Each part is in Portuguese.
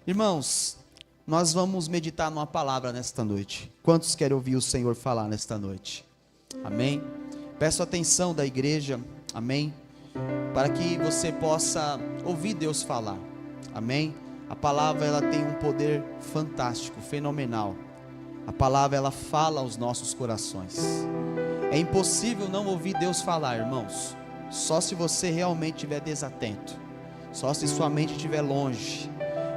Irmãos, nós vamos meditar numa palavra nesta noite. Quantos querem ouvir o Senhor falar nesta noite? Amém? Peço a atenção da igreja, amém? Para que você possa ouvir Deus falar, amém? A palavra, ela tem um poder fantástico, fenomenal. A palavra, ela fala aos nossos corações. É impossível não ouvir Deus falar, irmãos. Só se você realmente estiver desatento. Só se sua mente estiver longe.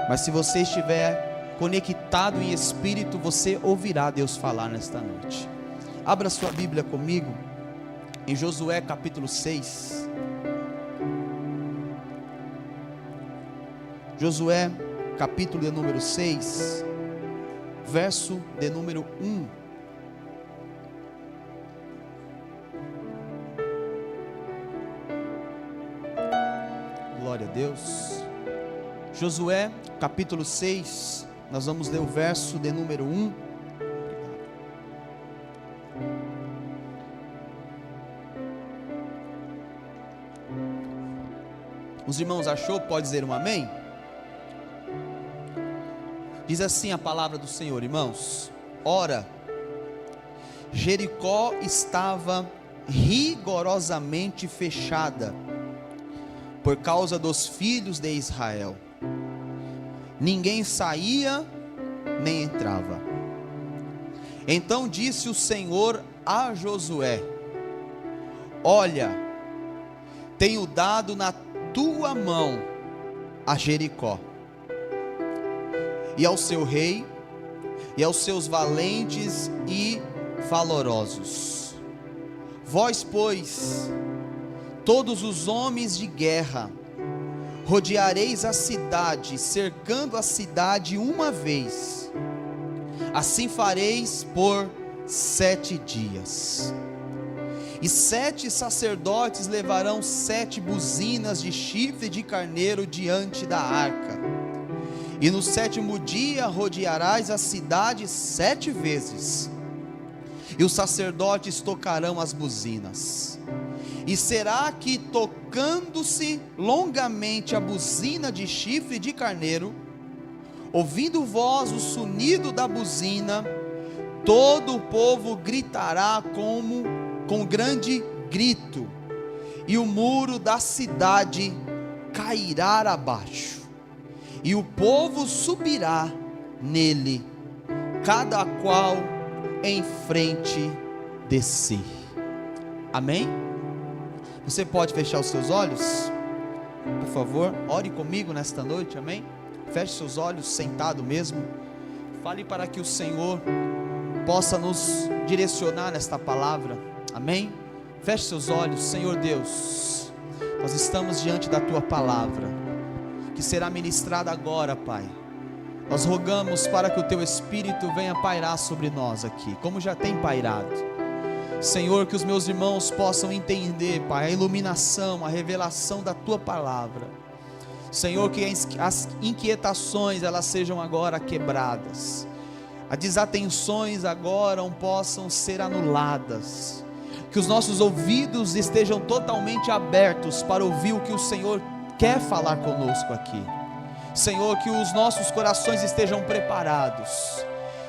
Mas se você estiver conectado em espírito, você ouvirá Deus falar nesta noite. Abra sua Bíblia comigo em Josué capítulo 6. Josué capítulo de número 6, verso de número 1. Glória a Deus. Josué capítulo 6, nós vamos ler o verso de número 1. Os irmãos achou? Pode dizer um amém? Diz assim a palavra do Senhor, irmãos: ora, Jericó estava rigorosamente fechada por causa dos filhos de Israel. Ninguém saía nem entrava. Então disse o Senhor a Josué: olha, tenho dado na tua mão a Jericó, e ao seu rei, e aos seus valentes e valorosos. Vós, pois, todos os homens de guerra, rodeareis a cidade, cercando a cidade uma vez. Assim fareis por 7 dias. E 7 sacerdotes levarão 7 buzinas de chifre de carneiro diante da arca. E no 7º dia rodearás a cidade 7 vezes. E os sacerdotes tocarão as buzinas. E será que, tocando-se longamente a buzina de chifre de carneiro, ouvindo vós o sonido da buzina, todo o povo gritará com grande grito, e o muro da cidade cairá abaixo, e o povo subirá nele, cada qual em frente de si. Amém? Você pode fechar os seus olhos? Por favor, ore comigo nesta noite, amém? Feche seus olhos, sentado mesmo. Fale para que o Senhor possa nos direcionar nesta palavra, amém? Feche seus olhos. Senhor Deus, nós estamos diante da tua palavra, que será ministrada agora, Pai. Nós rogamos para que o teu Espírito venha pairar sobre nós aqui, como já tem pairado. Senhor, que os meus irmãos possam entender, Pai, a iluminação, a revelação da tua palavra. Senhor, que as inquietações elas sejam agora quebradas, as desatenções agora possam ser anuladas, que os nossos ouvidos estejam totalmente abertos para ouvir o que o Senhor quer falar conosco aqui. Senhor, que os nossos corações estejam preparados,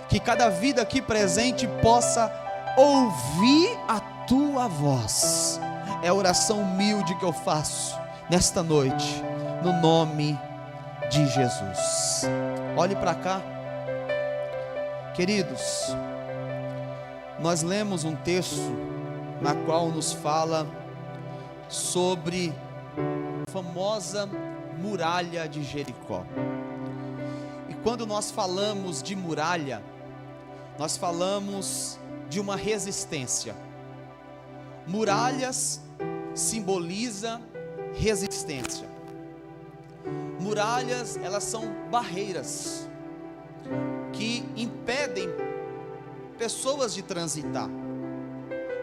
que cada vida aqui presente possa ouvir a tua voz. É a oração humilde que eu faço nesta noite, no nome de Jesus. Olhe para cá, queridos. Nós lemos um texto na qual nos fala sobre a famosa muralha de Jericó. E quando nós falamos de muralha, nós falamos de uma resistência. Muralhas simboliza resistência. Muralhas, elas são barreiras que impedem pessoas de transitar.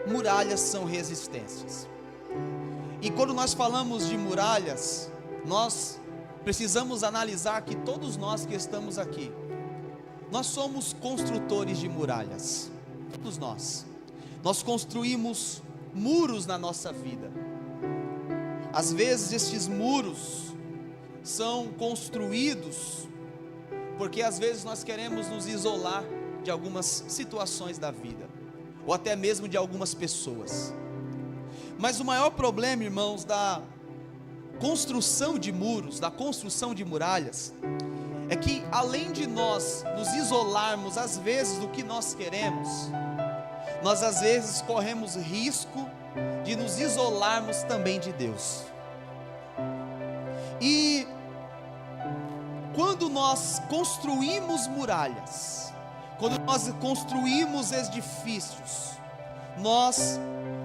Muralhas são resistências. E quando nós falamos de muralhas, nós precisamos analisar que todos nós que estamos aqui, nós somos construtores de muralhas. Todos nós construímos muros na nossa vida. Às vezes estes muros são construídos porque às vezes nós queremos nos isolar de algumas situações da vida, ou até mesmo de algumas pessoas. Mas o maior problema, irmãos, da construção de muros, da construção de muralhas, é que além de nós nos isolarmos às vezes do que nós queremos, nós às vezes corremos risco de nos isolarmos também de Deus. E quando nós construímos muralhas, quando nós construímos edifícios, nós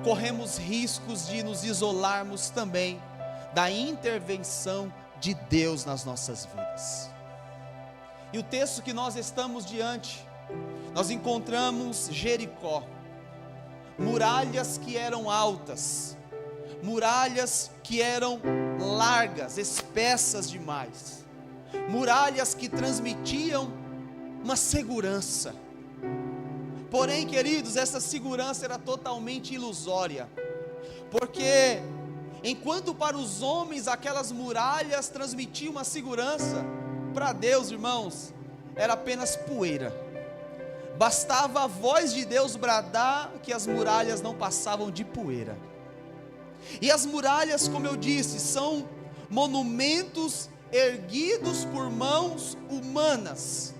corremos riscos de nos isolarmos também da intervenção de Deus nas nossas vidas. E o texto que nós estamos diante, nós encontramos Jericó, muralhas que eram altas, muralhas que eram largas, espessas demais, muralhas que transmitiam uma segurança. Porém, queridos, essa segurança era totalmente ilusória, porque enquanto para os homens aquelas muralhas transmitiam uma segurança, para Deus, irmãos, era apenas poeira. Bastava a voz de Deus bradar que as muralhas não passavam de poeira. E as muralhas, como eu disse, são monumentos erguidos por mãos humanas.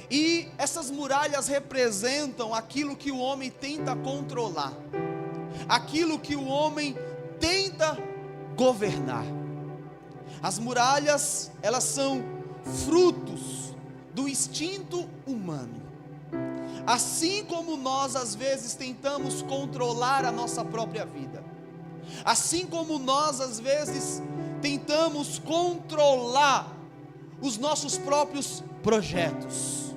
E essas muralhas representam aquilo que o homem tenta controlar, aquilo que o homem tenta governar. As muralhas, elas são frutos do instinto humano. Assim como nós às vezes tentamos controlar a nossa própria vida, assim como nós às vezes tentamos controlar os nossos próprios projetos.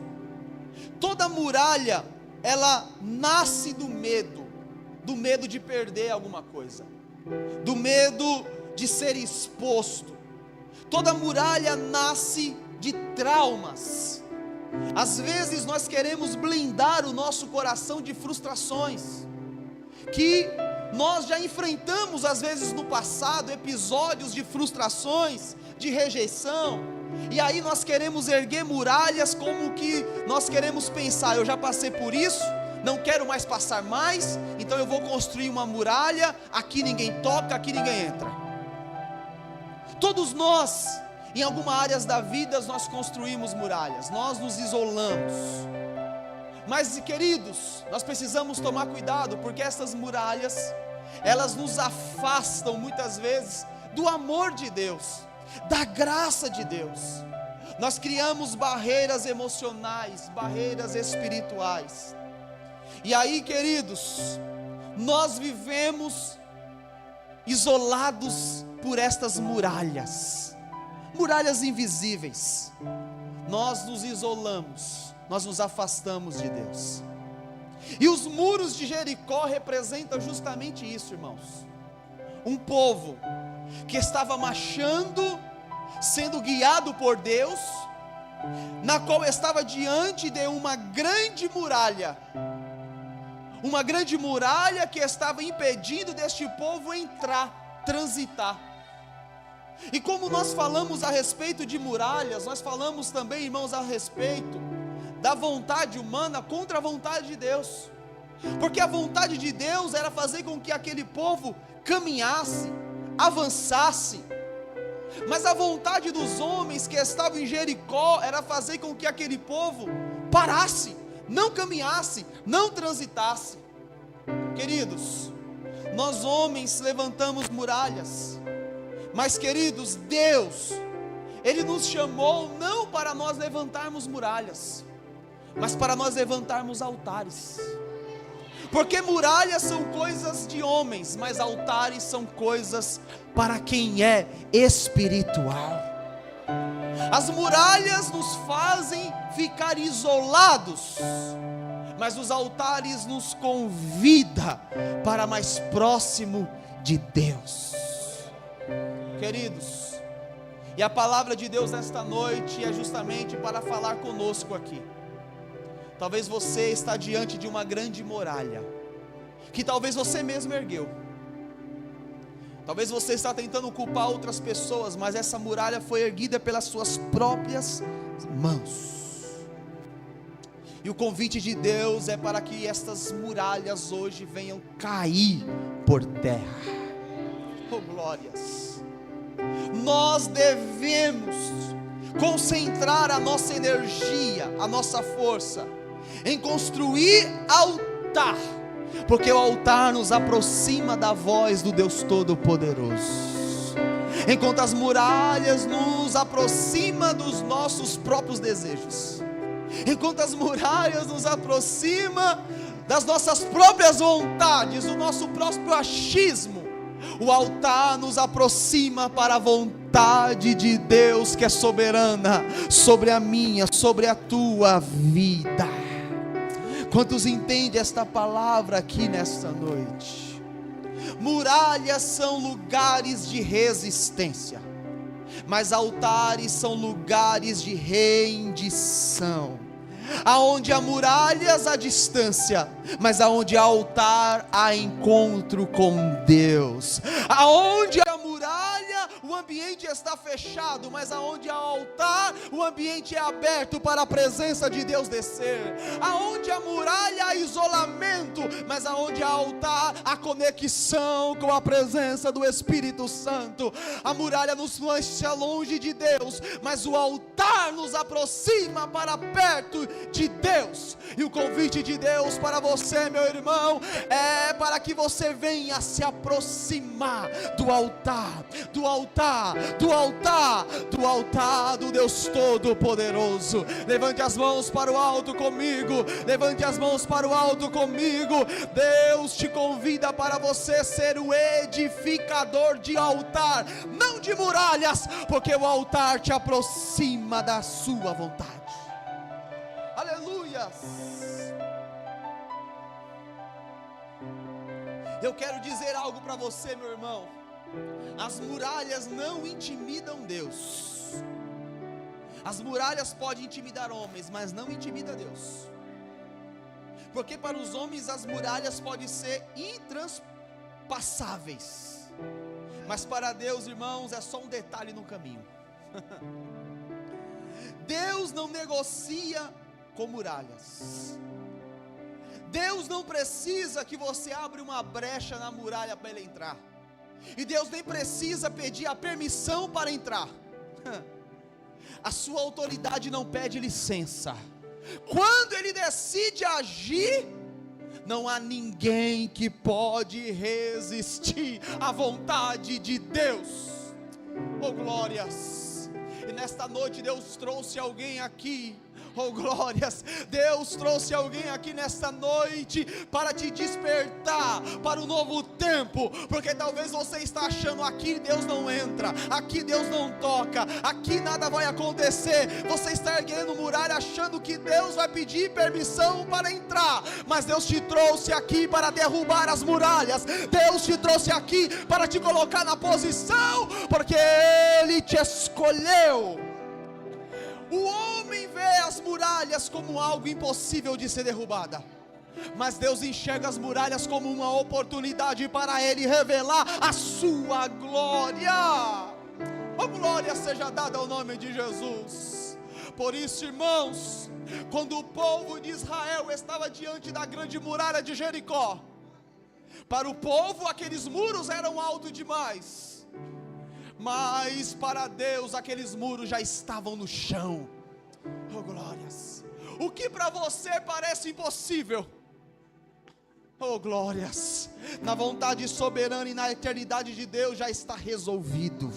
Toda muralha, ela nasce do medo de perder alguma coisa, do medo de ser exposto. Toda muralha nasce de traumas. Às vezes nós queremos blindar o nosso coração de frustrações, que nós já enfrentamos às vezes no passado, episódios de frustrações, de rejeição, e aí nós queremos erguer muralhas como que nós queremos pensar, eu já passei por isso, não quero mais passar mais, então eu vou construir uma muralha, aqui ninguém toca, aqui ninguém entra. Todos nós, em algumas áreas da vida, nós construímos muralhas, nós nos isolamos. Mas, queridos, nós precisamos tomar cuidado, porque essas muralhas, elas nos afastam muitas vezes do amor de Deus, da graça de Deus. Nós criamos barreiras emocionais, barreiras espirituais. E aí, queridos, nós vivemos isolados por estas muralhas, muralhas invisíveis. Nós nos isolamos, nós nos afastamos de Deus. E os muros de Jericó representam justamente isso, irmãos. Um povo que estava marchando, sendo guiado por Deus, na qual estava diante de uma grande muralha que estava impedindo deste povo entrar, transitar. E como nós falamos a respeito de muralhas, nós falamos também, irmãos, a respeito da vontade humana contra a vontade de Deus, porque a vontade de Deus era fazer com que aquele povo caminhasse, avançasse, mas a vontade dos homens que estavam em Jericó era fazer com que aquele povo parasse, não caminhasse, não transitasse. Queridos, nós homens levantamos muralhas, mas, queridos, Deus, Ele nos chamou não para nós levantarmos muralhas, mas para nós levantarmos altares. Porque muralhas são coisas de homens, mas altares são coisas para quem é espiritual. As muralhas nos fazem ficar isolados, mas os altares nos convidam para mais próximo de Deus. Queridos, e a palavra de Deus nesta noite é justamente para falar conosco aqui. Talvez você está diante de uma grande muralha, que talvez você mesmo ergueu. Talvez você está tentando culpar outras pessoas, mas essa muralha foi erguida pelas suas próprias mãos. E o convite de Deus é para que estas muralhas hoje venham cair por terra. Oh glórias! Nós devemos concentrar a nossa energia, a nossa força, em construir altar, porque o altar nos aproxima da voz do Deus Todo-Poderoso, enquanto as muralhas nos aproximam dos nossos próprios desejos, enquanto as muralhas nos aproximam das nossas próprias vontades, do nosso próprio achismo, o altar nos aproxima para a vontade de Deus, que é soberana sobre a minha, sobre a tua vida. Quantos entendem esta palavra aqui nesta noite? Muralhas são lugares de resistência, mas altares são lugares de rendição. Aonde há muralhas há distância, mas aonde há altar há encontro com Deus. Aonde há muralha, o ambiente está fechado, mas aonde há altar, o ambiente é aberto para a presença de Deus descer. Aonde há muralha há isolamento, mas aonde há altar há conexão com a presença do Espírito Santo. A muralha nos lança longe de Deus, mas o altar nos aproxima para perto de Deus. E o convite de Deus para você, meu irmão, é para que você venha se aproximar do altar, do altar, do altar, do altar do Deus Todo-Poderoso. Levante as mãos para o alto comigo, levante as mãos para o alto comigo. Deus te convida para você ser o edificador de altar, não de muralhas, porque o altar te aproxima da sua vontade. Aleluias! Eu quero dizer algo para você, meu irmão. As muralhas não intimidam Deus. As muralhas podem intimidar homens, mas não intimida Deus. Porque para os homens as muralhas podem ser intraspassáveis, mas para Deus, irmãos, é só um detalhe no caminho. Deus não negocia com muralhas. Deus não precisa que você abra uma brecha na muralha para ele entrar. E Deus nem precisa pedir a permissão para entrar. A sua autoridade não pede licença. Quando ele decide agir, não há ninguém que pode resistir à vontade de Deus. Oh glórias! E nesta noite Deus trouxe alguém aqui. Oh glórias, Deus trouxe alguém aqui nesta noite para te despertar para o novo tempo, porque talvez você está achando aqui Deus não entra, aqui Deus não toca, aqui nada vai acontecer. Você está erguendo muralha achando que Deus vai pedir permissão para entrar, mas Deus te trouxe aqui para derrubar as muralhas. Deus te trouxe aqui para te colocar na posição, porque Ele te escolheu. O homem vê as muralhas como algo impossível de ser derrubada, mas Deus enxerga as muralhas como uma oportunidade para Ele revelar a sua glória. A glória seja dada ao nome de Jesus. Por isso, irmãos, quando o povo de Israel estava diante da grande muralha de Jericó, para o povo aqueles muros eram altos demais, mas para Deus aqueles muros já estavam no chão. Oh glórias! O que para você parece impossível, oh glórias, na vontade soberana e na eternidade de Deus já está resolvido.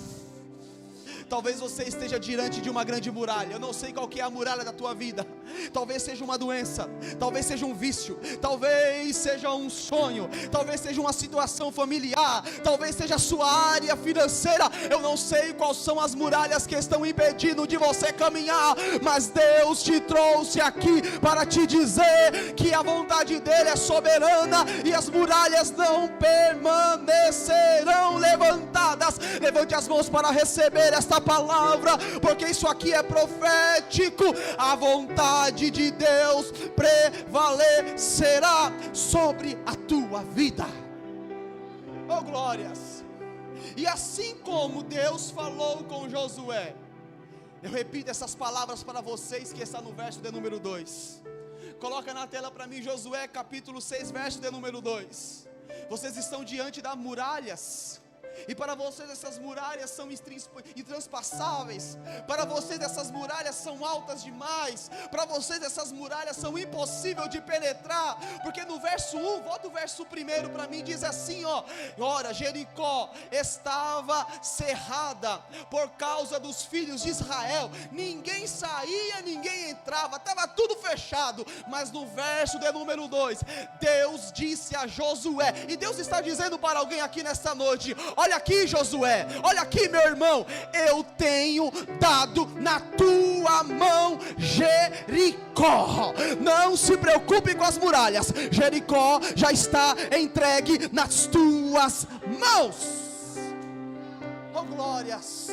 Talvez você esteja diante de uma grande muralha. Eu não sei qual que é a muralha da tua vida. Talvez seja uma doença, talvez seja um vício, talvez seja um sonho, talvez seja uma situação familiar, talvez seja a sua área financeira. Eu não sei quais são as muralhas que estão impedindo de você caminhar, mas Deus te trouxe aqui para te dizer que a vontade dele é soberana e as muralhas não permanecerão levantadas. Levante as mãos para receber esta palavra, porque isso aqui é profético. A vontade de Deus prevalecerá sobre a tua vida. Oh glórias! E assim como Deus falou com Josué, eu repito essas palavras para vocês, que está no verso de número 2. Coloca na tela para mim, Josué capítulo 6, verso de número 2. Vocês estão diante das muralhas, e para vocês essas muralhas são intraspassáveis. Para vocês essas muralhas são altas demais. Para vocês essas muralhas são impossíveis de penetrar. Porque no verso 1, volta o verso 1 para mim, diz assim, ó: ora, Jericó estava cerrada por causa dos filhos de Israel. Ninguém saía, ninguém entrava, estava tudo fechado. Mas no verso de número 2, Deus disse a Josué, e Deus está dizendo para alguém aqui nesta noite: olha aqui, Josué, olha aqui, meu irmão, eu tenho dado na tua mão Jericó. Não se preocupe com as muralhas, Jericó já está entregue nas tuas mãos. Oh glórias,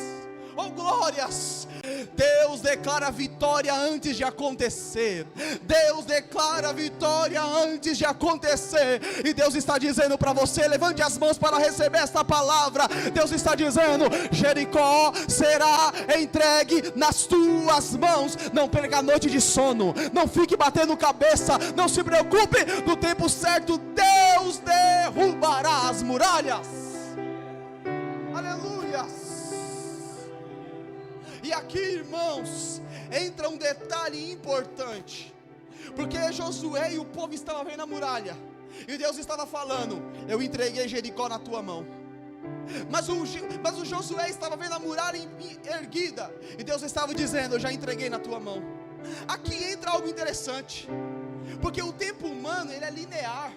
oh glórias. Deus declara vitória antes de acontecer. Deus declara vitória antes de acontecer. E Deus está dizendo para você: levante as mãos para receber esta palavra. Deus está dizendo: Jericó será entregue nas tuas mãos. Não perca a noite de sono, não fique batendo cabeça, não se preocupe. No tempo certo Deus derrubará as muralhas. Aleluia. E aqui, irmãos, entra um detalhe importante, porque Josué e o povo estavam vendo a muralha, e Deus estava falando: eu entreguei Jericó na tua mão. Mas o Josué estava vendo a muralha erguida, e Deus estava dizendo: eu já entreguei na tua mão. Aqui entra algo interessante, porque o tempo humano ele é linear,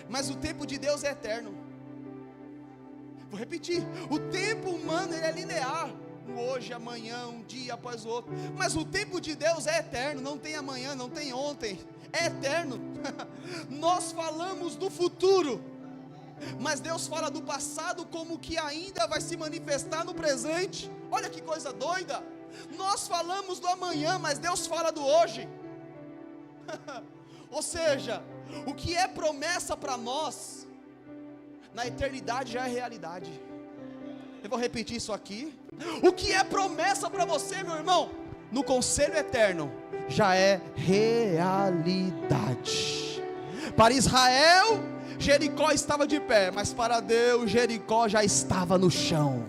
mas o tempo de Deus é eterno. Vou repetir: o tempo humano ele é linear, hoje, amanhã, um dia após o outro. Mas o tempo de Deus é eterno, não tem amanhã, não tem ontem, é eterno. Nós falamos do futuro, mas Deus fala do passado como que ainda vai se manifestar no presente. Olha que coisa doida. Nós falamos do amanhã, mas Deus fala do hoje. Ou seja, o que é promessa para nós, na eternidade já é realidade. Eu vou repetir isso aqui. O que é promessa para você, meu irmão, no conselho eterno, já é realidade. Para Israel, Jericó estava de pé, mas para Deus, Jericó já estava no chão.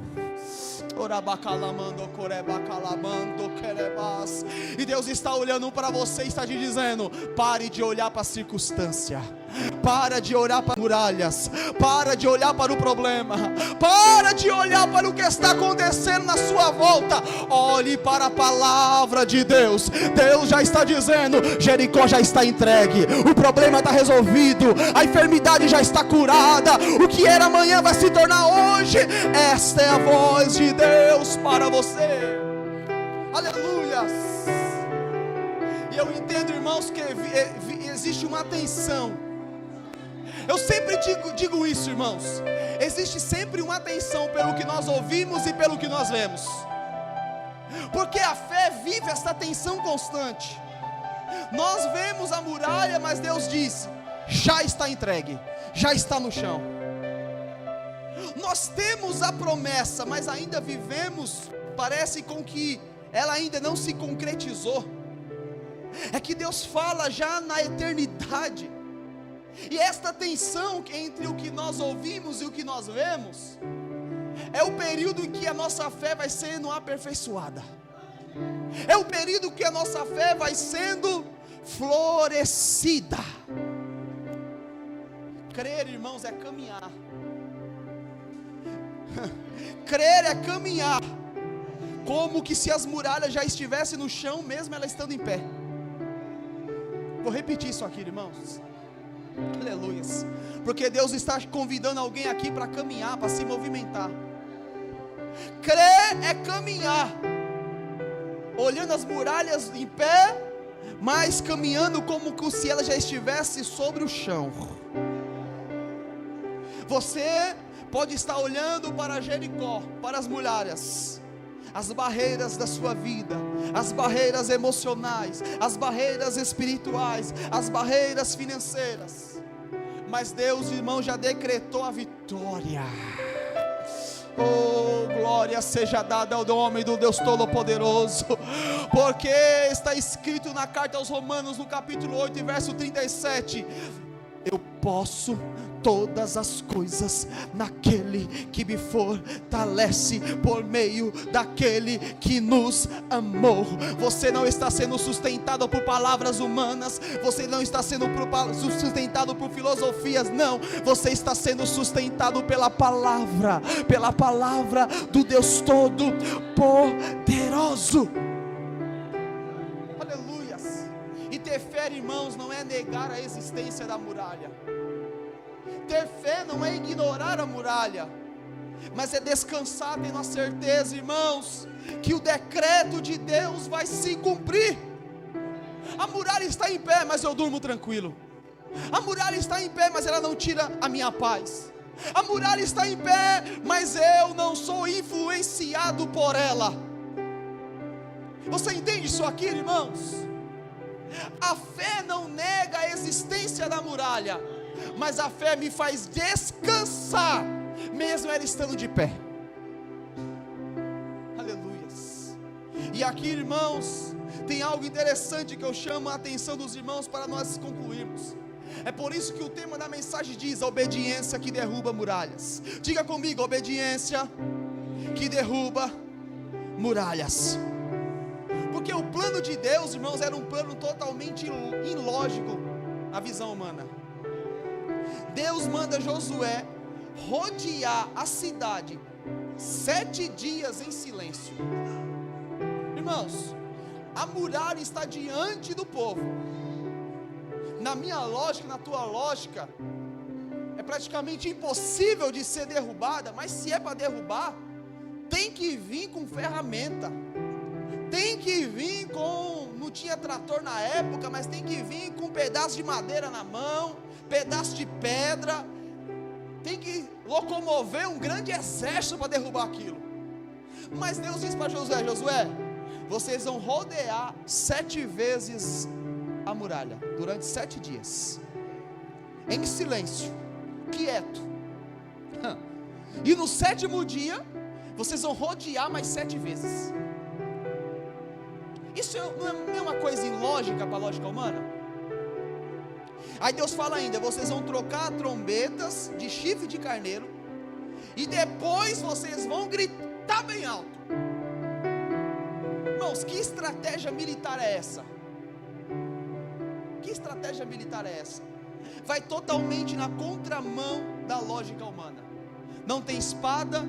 E Deus está olhando para você e está te dizendo: pare de olhar para a circunstância, para de olhar para muralhas, para de olhar para o problema, para de olhar para o que está acontecendo na sua volta. Olhe para a palavra de Deus. Deus já está dizendo: Jericó já está entregue, o problema está resolvido, a enfermidade já está curada, o que era amanhã vai se tornar hoje. Esta é a voz de Deus para você. Aleluia. E eu entendo, irmãos, que existe uma tensão. Eu sempre digo isso, irmãos. Existe sempre uma tensão pelo que nós ouvimos e pelo que nós vemos, porque a fé vive essa tensão constante. Nós vemos a muralha, mas Deus diz: já está entregue, já está no chão. Nós temos a promessa, mas ainda vivemos, parece com que ela ainda não se concretizou. É que Deus fala já na eternidade. E esta tensão entre o que nós ouvimos e o que nós vemos é o período em que a nossa fé vai sendo aperfeiçoada. É o período que a nossa fé vai sendo florescida. Crer, irmãos, é caminhar. Crer é caminhar, como que se as muralhas já estivessem no chão, mesmo ela estando em pé. Vou repetir isso aqui, irmãos. Aleluias. Porque Deus está convidando alguém aqui para caminhar, para se movimentar. Crer é caminhar, olhando as muralhas em pé, mas caminhando como se ela já estivesse sobre o chão. Você pode estar olhando para Jericó, para as muralhas, as barreiras da sua vida, as barreiras emocionais, as barreiras espirituais, as barreiras financeiras, mas Deus, irmão, já decretou a vitória. Oh, glória seja dada ao nome do Deus Todo-Poderoso, porque está escrito na carta aos Romanos, no capítulo 8 e verso 37, eu posso todas as coisas naquele que me fortalece, por meio daquele que nos amou. Você não está sendo sustentado por palavras humanas, você não está sendo sustentado por filosofias, não, você está sendo sustentado pela palavra do Deus Todo-Poderoso. Aleluias. E ter fé, irmãos, não é negar a existência da muralha. Ter fé não é ignorar a muralha, mas é descansar tendo a certeza, irmãos, que o decreto de Deus vai se cumprir. A muralha está em pé, mas eu durmo tranquilo. A muralha está em pé, mas ela não tira a minha paz. A muralha está em pé, mas eu não sou influenciado por ela. Você entende isso aqui, irmãos? A fé não nega a existência da muralha, mas a fé me faz descansar, mesmo ela estando de pé. Aleluias. E aqui, irmãos, tem algo interessante que eu chamo a atenção dos irmãos para nós concluirmos. É por isso que o tema da mensagem diz: a obediência que derruba muralhas. Diga comigo: obediência que derruba muralhas. Porque o plano de Deus, irmãos, era um plano totalmente ilógico na visão humana. Deus manda Josué rodear a cidade 7 dias em silêncio. Irmãos, a muralha está diante do povo. Na minha lógica, na tua lógica, é praticamente impossível de ser derrubada, mas se é para derrubar, tem que vir com ferramenta, tem que vir com, não tinha trator na época, mas tem que vir com um pedaço de madeira na mão, pedaço de pedra, tem que locomover um grande exército para derrubar aquilo. Mas Deus disse para Josué: Josué, vocês vão rodear 7 vezes a muralha, durante 7 dias, em silêncio, quieto, e no 7º dia, vocês vão rodear mais 7 vezes. Isso não é uma coisa ilógica para a lógica humana? Aí Deus fala ainda: vocês vão trocar trombetas de chifre de carneiro, e depois vocês vão gritar bem alto. Irmãos, que estratégia militar é essa? Que estratégia militar é essa? Vai totalmente na contramão da lógica humana. Não tem espada,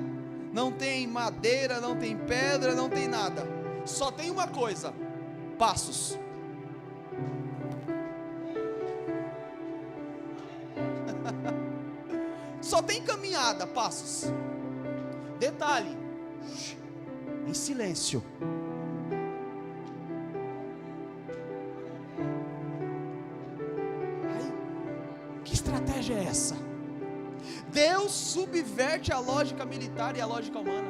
não tem madeira, não tem pedra, não tem nada. Só tem uma coisa: passos. Só tem caminhada, passos. Detalhe: em silêncio. Que estratégia é essa? Deus subverte a lógica militar e a lógica humana.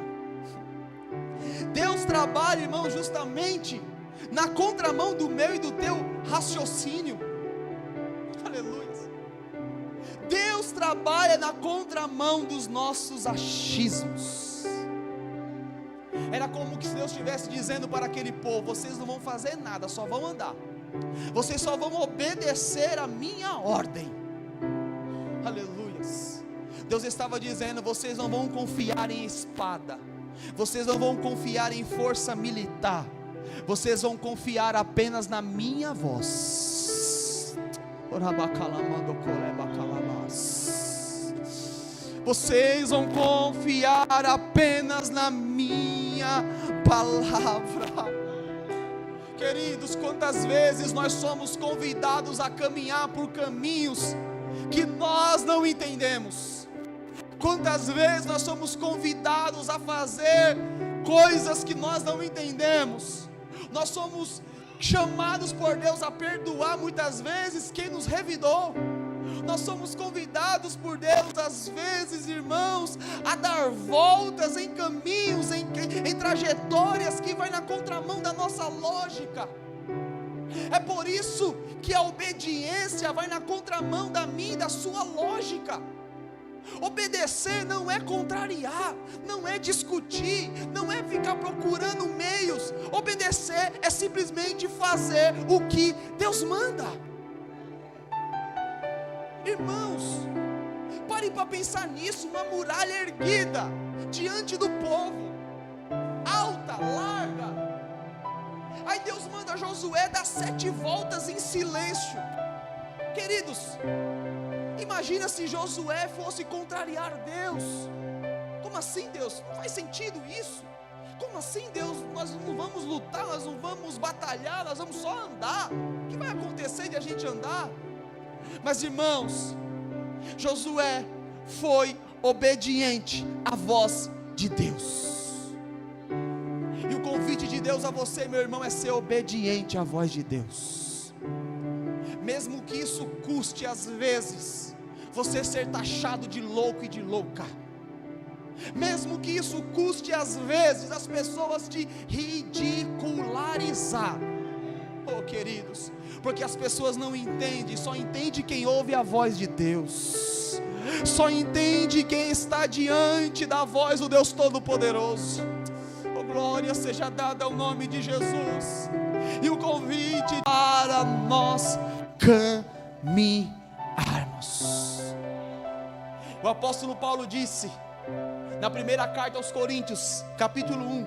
Deus trabalha, irmão, justamente na contramão do meu e do teu raciocínio. Aleluia. Deus trabalha na contramão dos nossos achismos. Era como que Deus estivesse dizendo para aquele povo: vocês não vão fazer nada, só vão andar. Vocês só vão obedecer a minha ordem. Aleluias. Deus estava dizendo: vocês não vão confiar em espada, vocês não vão confiar em força militar, vocês vão confiar apenas na minha voz. Vocês vão confiar apenas na minha palavra. Queridos, quantas vezes nós somos convidados a caminhar por caminhos que nós não entendemos? Quantas vezes nós somos convidados a fazer coisas que nós não entendemos? Nós somos chamados por Deus a perdoar muitas vezes quem nos revidou. Nós somos convidados por Deus, às vezes, irmãos, a dar voltas em caminhos, em trajetórias que vai na contramão da nossa lógica. É por isso que a obediência vai na contramão da minha e da sua lógica. Obedecer não é contrariar, não é discutir, não é ficar procurando meios. Obedecer é simplesmente fazer o que Deus manda. Irmãos, pare para pensar nisso. Uma muralha erguida diante do povo, alta, larga. Aí Deus manda Josué dar 7 voltas em silêncio. Queridos, imagina se Josué fosse contrariar Deus. Como assim, Deus? Não faz sentido isso. Como assim, Deus? Nós não vamos lutar, nós não vamos batalhar, nós vamos só andar. O que vai acontecer de a gente andar? Mas irmãos, Josué foi obediente à voz de Deus. E o convite de Deus a você, meu irmão, é ser obediente à voz de Deus. Mesmo que isso custe às vezes você ser taxado de louco e de louca. Mesmo que isso custe às vezes as pessoas te ridicularizar. Oh, queridos, porque as pessoas não entendem, só entende quem ouve a voz de Deus. Só entende quem está diante da voz do Deus Todo-Poderoso. Oh, glória seja dada ao nome de Jesus. E o convite para nós caminharmos. O apóstolo Paulo disse na primeira carta aos Coríntios, capítulo 1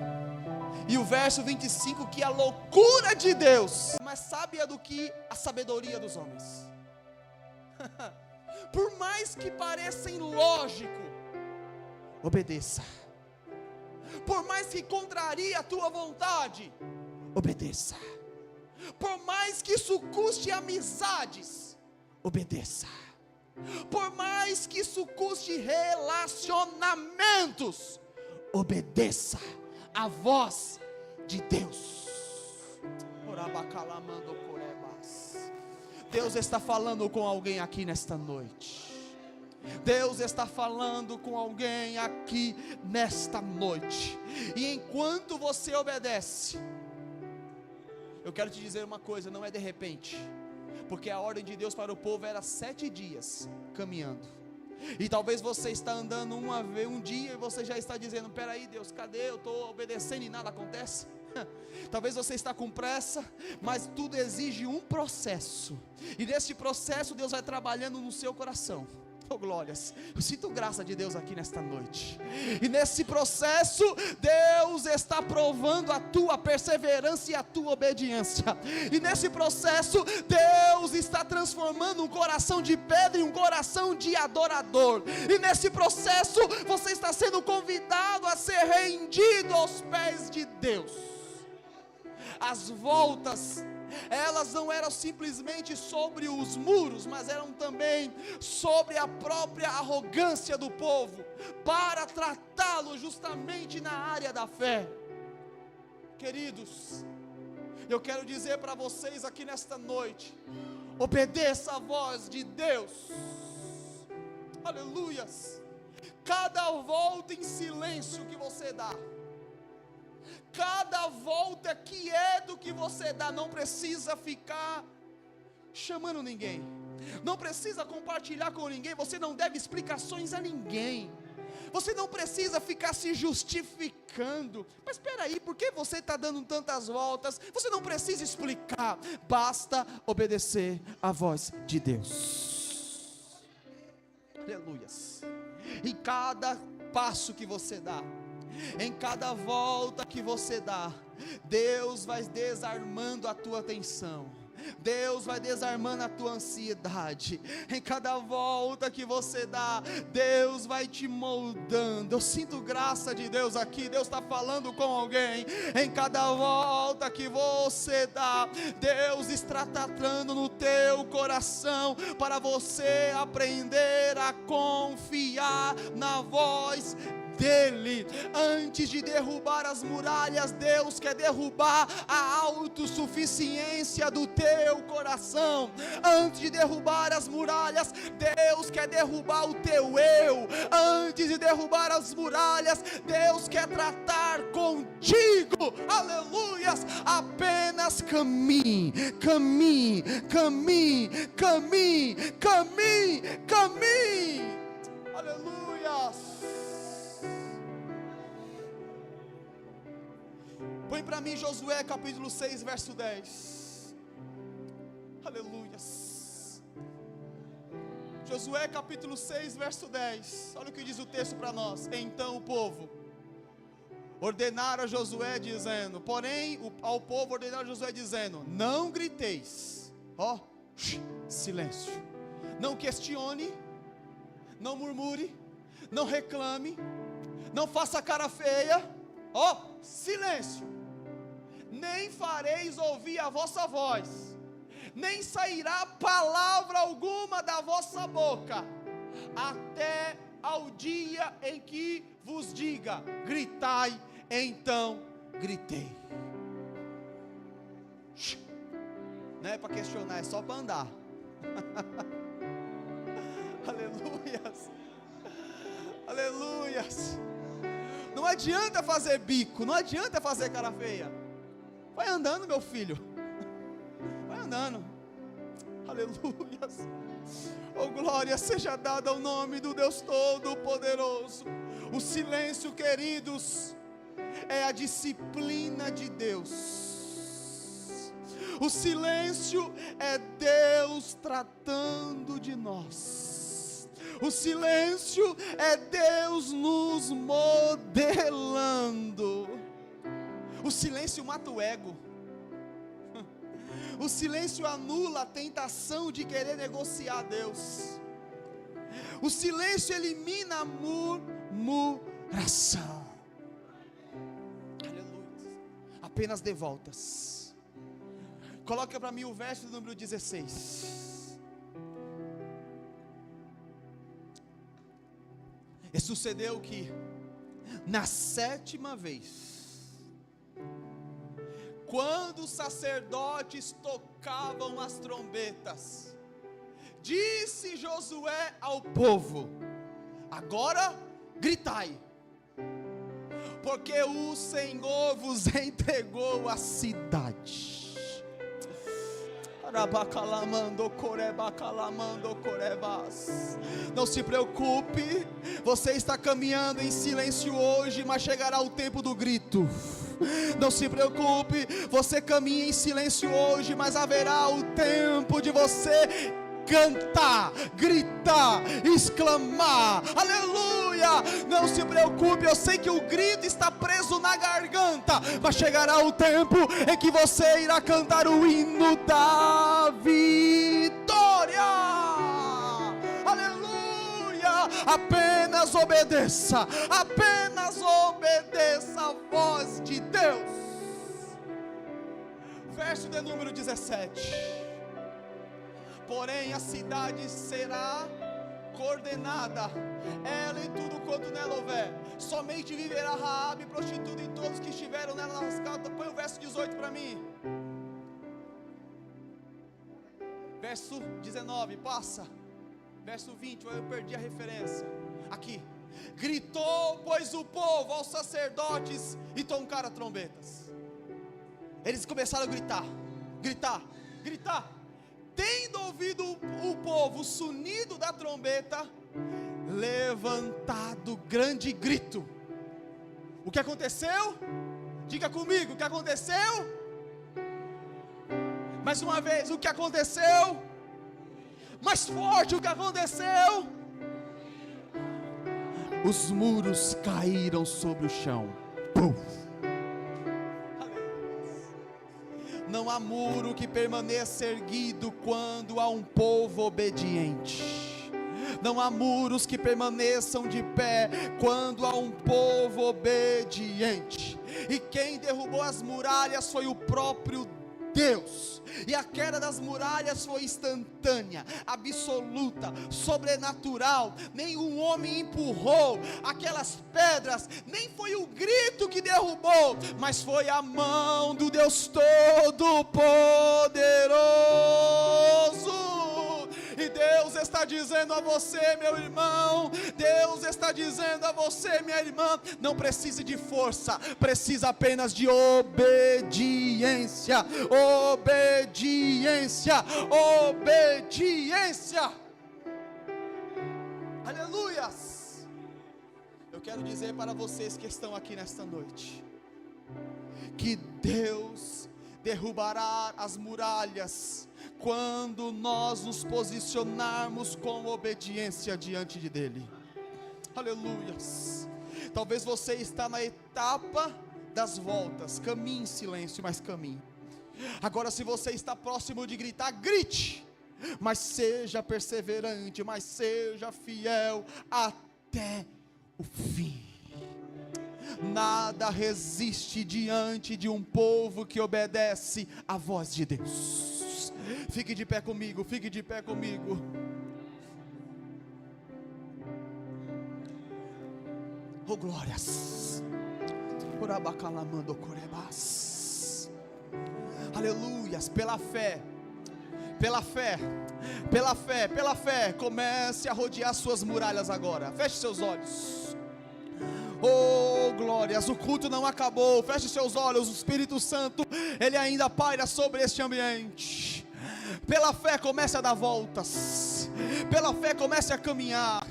e o verso 25, que a loucura de Deus é mais sábia do que a sabedoria dos homens. Por mais que pareça ilógico, obedeça. Por mais que contrarie a tua vontade, obedeça. Por mais que isso custe amizades, obedeça. Por mais que isso custe relacionamentos, obedeça a voz de Deus. Deus está falando com alguém aqui nesta noite. Deus está falando com alguém aqui nesta noite. E enquanto você obedece, eu quero te dizer uma coisa, não é de repente. Porque a ordem de Deus para o povo era 7 dias caminhando. E talvez você está andando um dia e você já está dizendo: peraí, Deus, cadê? Eu estou obedecendo e nada acontece. Talvez você está com pressa, mas tudo exige um processo. E nesse processo Deus vai trabalhando no seu coração. Oh, glórias, eu sinto graça de Deus aqui nesta noite. E nesse processo Deus está provando a tua perseverança e a tua obediência. E nesse processo Deus está transformando um coração de pedra em um coração de adorador. E nesse processo você está sendo convidado a ser rendido aos pés de Deus. As voltas, elas não eram simplesmente sobre os muros, mas eram também sobre a própria arrogância do povo, para tratá-lo justamente na área da fé. Queridos, eu quero dizer para vocês aqui nesta noite: obedeça a voz de Deus. Aleluias. Cada volta em silêncio que você dá, cada volta quieto que você dá, não precisa ficar chamando ninguém, não precisa compartilhar com ninguém, você não deve explicações a ninguém, você não precisa ficar se justificando. Mas espera aí, por que você está dando tantas voltas? Você não precisa explicar, basta obedecer a voz de Deus. Aleluias. Em cada passo que você dá, em cada volta que você dá, Deus vai desarmando a tua tensão, Deus vai desarmando a tua ansiedade. Em cada volta que você dá, Deus vai te moldando. Eu sinto graça de Deus aqui. Deus está falando com alguém. Em cada volta que você dá, Deus está tratando no teu coração, para você aprender a confiar na voz dele. Antes de derrubar as muralhas, Deus quer derrubar a autossuficiência do teu coração. Antes de derrubar as muralhas, Deus quer derrubar o teu eu. Antes de derrubar as muralhas, Deus quer tratar contigo. Aleluias. Apenas caminhe, caminhe, caminhe, caminhe, caminhe, caminhe. Aleluia. Põe para mim Josué capítulo 6, verso 10. Aleluia. Josué capítulo 6, verso 10. Olha o que diz o texto para nós. Então o povo ordenaram a Josué dizendo, porém ao povo ordenaram a Josué dizendo, não griteis, silêncio, não questione, não murmure, não reclame, não faça cara feia, silêncio, nem fareis ouvir a vossa voz, nem sairá palavra alguma da vossa boca, até ao dia em que vos diga, gritai, então gritei. Não é para questionar, é só para andar. Aleluias, aleluias. Não adianta fazer bico, não adianta fazer cara feia. Vai andando, meu filho, vai andando. Aleluias. Oh, glória seja dada ao nome do Deus Todo-Poderoso. O silêncio, queridos, é a disciplina de Deus. O silêncio é Deus tratando de nós. O silêncio é Deus nos modelando. O silêncio mata o ego. O silêncio anula a tentação de querer negociar a Deus. O silêncio elimina a murmuração. Aleluia. Apenas dê voltas. Coloca para mim o verso número 16. E sucedeu que na 7ª vez, quando os sacerdotes tocavam as trombetas, disse Josué ao povo, agora gritai, porque o Senhor vos entregou a cidade. Não se preocupe, você está caminhando em silêncio hoje, mas chegará o tempo do grito. Não se preocupe, você caminha em silêncio hoje, mas haverá o tempo de você cantar, gritar, exclamar, aleluia. Não se preocupe, eu sei que o grito está preso na garganta, mas chegará o tempo em que você irá cantar o hino da vitória. Aleluia. Apenas obedeça a voz de Deus. Verso de número 17. Porém a cidade será coordenada, ela e tudo quanto nela houver. Somente viverá Raabe, prostituta, e todos que estiveram nela nas casas. Põe o verso 18 para mim. Verso 19, passa. Verso 20, eu perdi a referência. Aqui. Gritou, pois, o povo aos sacerdotes e tocaram trombetas. Eles começaram a gritar, gritar, gritar. Tendo ouvido o povo o sonido da trombeta, levantado grande grito. O que aconteceu? Diga comigo, o que aconteceu? Mais uma vez, o que aconteceu? Mais forte, o que aconteceu? Os muros caíram sobre o chão. Pum. Não há muro que permaneça erguido quando há um povo obediente. Não há muros que permaneçam de pé quando há um povo obediente. E quem derrubou as muralhas foi o próprio Deus. E a queda das muralhas foi instantânea, absoluta, sobrenatural. Nenhum homem empurrou aquelas pedras, nem foi o grito que derrubou, mas foi a mão do Deus Todo-Poderoso. E Deus está dizendo a você, meu irmão, Deus está dizendo a você, minha irmã, não precisa de força, precisa apenas de obediência. Obediência, obediência. Aleluias. Eu quero dizer para vocês que estão aqui nesta noite, que Deus derrubará as muralhas quando nós nos posicionarmos com obediência diante dele. Aleluias. Talvez você está na etapa das voltas, caminhe em silêncio, mas caminhe. Agora, se você está próximo de gritar, grite, mas seja perseverante, mas seja fiel até o fim. Nada resiste diante de um povo que obedece à voz de Deus. Fique de pé comigo, fique de pé comigo. Oh glórias. Aleluias. Pela fé, pela fé, pela fé, pela fé, comece a rodear suas muralhas agora. Feche seus olhos. Oh glórias, o culto não acabou. Feche seus olhos, o Espírito Santo, Ele ainda paira sobre este ambiente. Pela fé comece a dar voltas, pela fé comece a caminhar,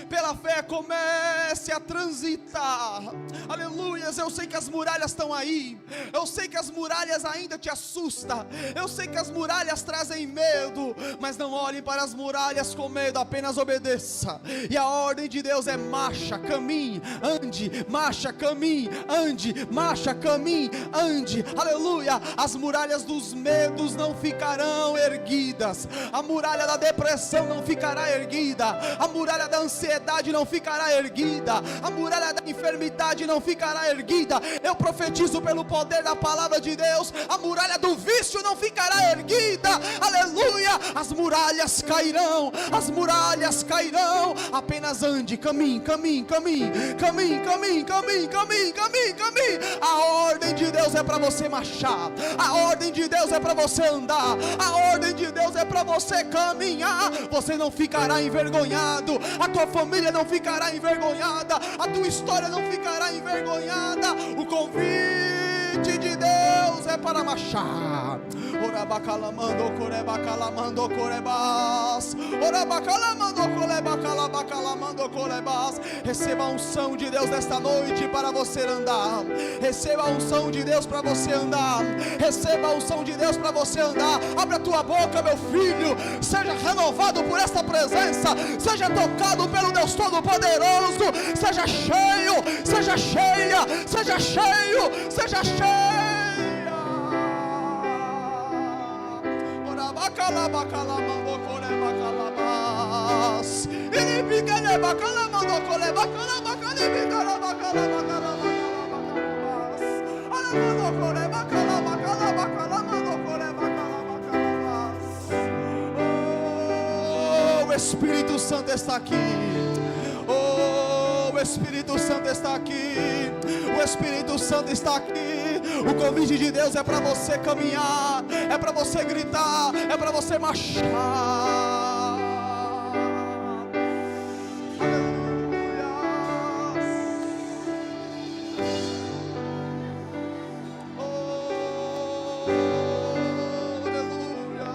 pela fé comece a transitar. Aleluias. Eu sei que as muralhas estão aí, eu sei que as muralhas ainda te assustam, eu sei que as muralhas trazem medo, mas não olhem para as muralhas com medo, apenas obedeça. E a ordem de Deus é marcha, caminhe, ande, marcha, caminhe, ande, marcha, caminhe, ande. Aleluia. As muralhas dos medos não ficarão erguidas, a muralha da depressão não ficará erguida, a muralha da ansiedade não ficará erguida, a muralha da enfermidade não ficará erguida. Eu profetizo pelo poder da palavra de Deus, a muralha do vício não ficará erguida. Aleluia. As muralhas cairão, as muralhas cairão. Apenas ande, caminhe, caminhe, caminhe, caminhe, caminhe, caminhe, caminhe, caminhe, caminhe. A ordem de Deus é para você marchar, a ordem de Deus é para você andar, a ordem de Deus é para você caminhar. Você não ficará envergonhado, a tua família não ficará envergonhada, a tua história não ficará envergonhada. O convite de Deus é para marchar. Orabacalamando corebacalamando corebas, orabacalamando corebacalamando corebas. Receba a unção de Deus nesta noite para você andar. Receba a unção de Deus para você andar. Receba a unção de Deus para você andar. Abre a tua boca, meu filho. Seja renovado por esta presença. Seja tocado pelo Deus Todo-Poderoso. Seja cheio, seja cheia, seja cheio, seja cheia. Bacala bacala mando cole bacala bas. Ele fica ne bacala mando cole bacala bacala bacala bacala bacala bas. Ala mando cole bacala bacala bacala mando cole bacala bacala bas. Oh, o Espírito Santo está aqui. Oh, o Espírito Santo está aqui. O Espírito Santo está aqui. O convite de Deus é para você caminhar, é para você gritar, é para você marchar. Aleluia. Oh, aleluia.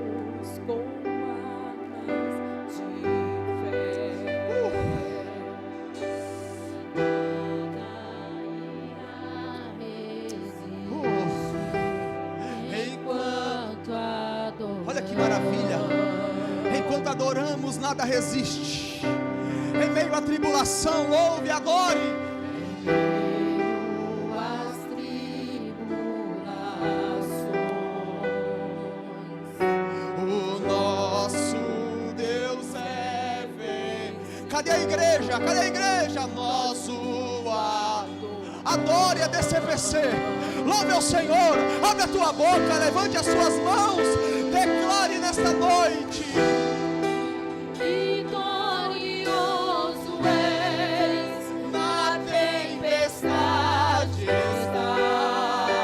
Lutamos com armas de fé. Olha que maravilha. Enquanto adoramos, nada resiste. Em meio à tribulação, ouve, adore. Em meio às tribulações, O nosso Deus é vencedor. Cadê a igreja? Cadê a igreja? Nosso adore a DCPC. Louve ao Senhor. Abre a tua boca, levante as suas mãos. Declare nesta noite: vitorioso és, na tempestade estás.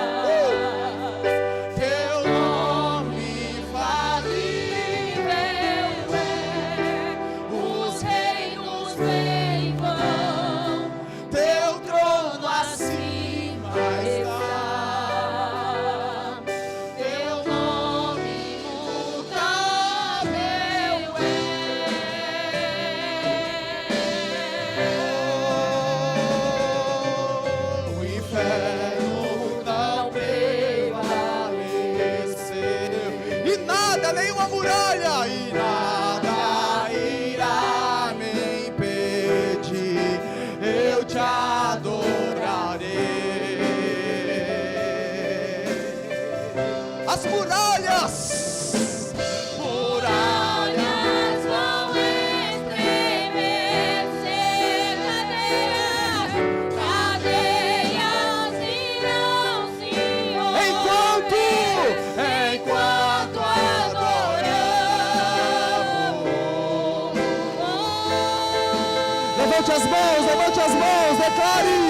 teu nome Falível é, os reinos em vão, teu trono acima está. Teu nome imutável as muralhas. Muralhas vão estremecer, cadeias irão se romper. Enquanto adoramos. Levante as mãos, declare.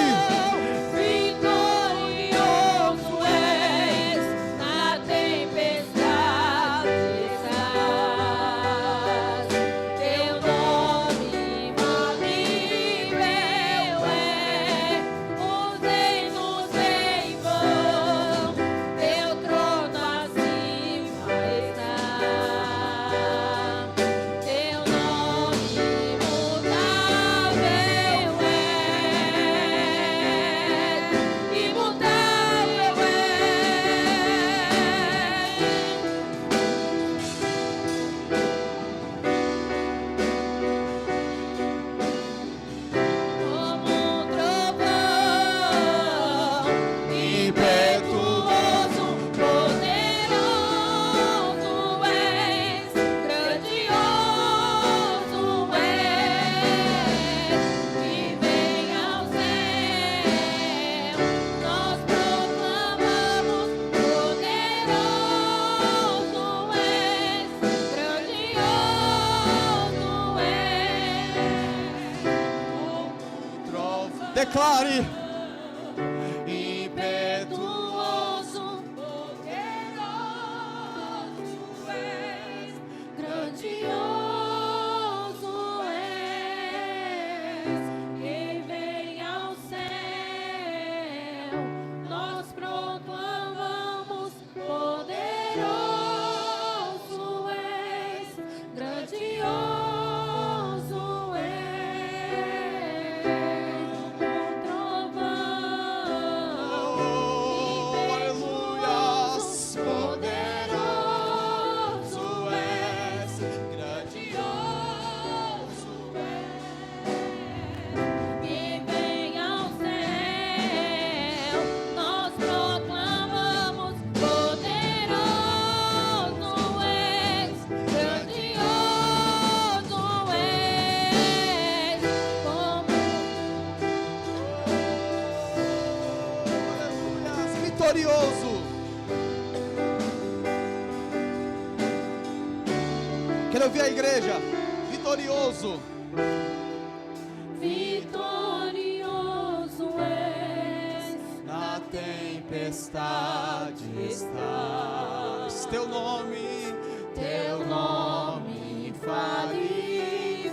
Vitorioso és, na tempestade estás. Teu nome infalível é, os reinos em vão, teu trono acima está. Teu nome imutável é, imutável é. Como um trovão, impetuoso, poderoso és, grandioso és, que vem ao céu, nós proclamamos, poderoso és, grandioso és. Declare. Impetuoso, poderoso és, grandioso és, que vem ao céu, nós proclamamos, poderoso és, grandioso és, Vitorioso. Quero ouvir a igreja. Vitorioso. vitorioso és, Na tempestade estás. Teu nome infalível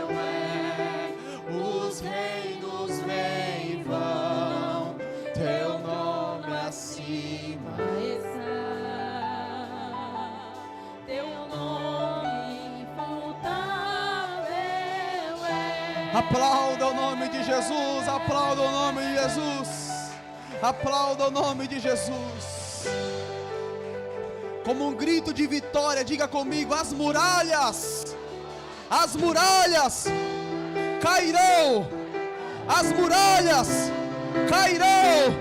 é. Os reinos vêm e vão. Teu nome acima. está. Teu nome imutável é. Aplauda o nome de Jesus. Aplauda o nome de Jesus. Aplauda o nome de Jesus. Como um grito de vitória, diga comigo: as muralhas cairão, as muralhas cairão.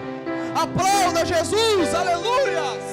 Aplauda Jesus, aleluia.